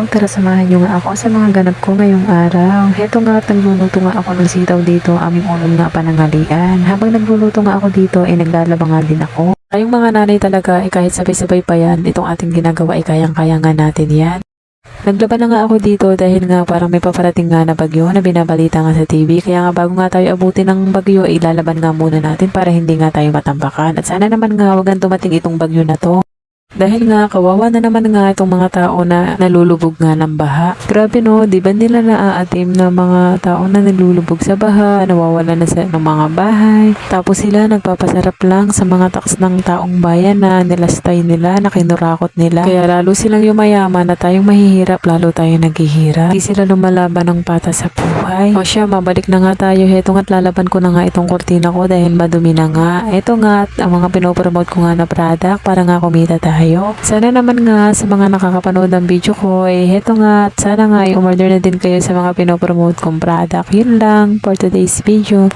tara samahan nyo nga ako sa mga ganap ko ngayong araw. Heto nga at nagluluto nga ako ng sitaw dito, aming ulam nga pananghalian. Habang nagluluto nga ako dito, naglalaba nga din ako. Tayong mga nanay talaga, kahit sabay-sabay pa yan, itong ating ginagawa kayang-kaya nga natin yan. Naglaba na nga ako dito dahil nga parang may paparating nga na bagyo na binabalita nga sa TV. Kaya nga bago nga tayo abutin ng bagyo, ilalaban nga muna natin para hindi nga tayo matambakan. At sana naman nga wag ang dumating itong bagyo na to. Dahil nga kawawa na naman nga itong mga tao na nalulubog nga ng baha. Grabe no, di ba nila naaatim na mga tao na nalulubog sa baha, nawawala na sa ng mga bahay. Tapos sila nagpapasarap lang sa mga taks ng taong bayan na nilastay nila, na kinurakot nila. Kaya lalo silang yumayaman na tayong mahihirap, lalo tayong naghihirap. Hindi sila lumalaban ng patas sa buhay. O siya, mabalik na nga tayo. Heto nga't lalaban ko na nga itong kortina ko dahil madumi na nga. Eto nga ang mga pinopromote ko nga na product para nga kumita tayo. Sana naman nga sa mga nakakapanood ng video ko, heto nga, sana nga i-order na din kayo sa mga pinopromote kong product. Yun lang for today's video.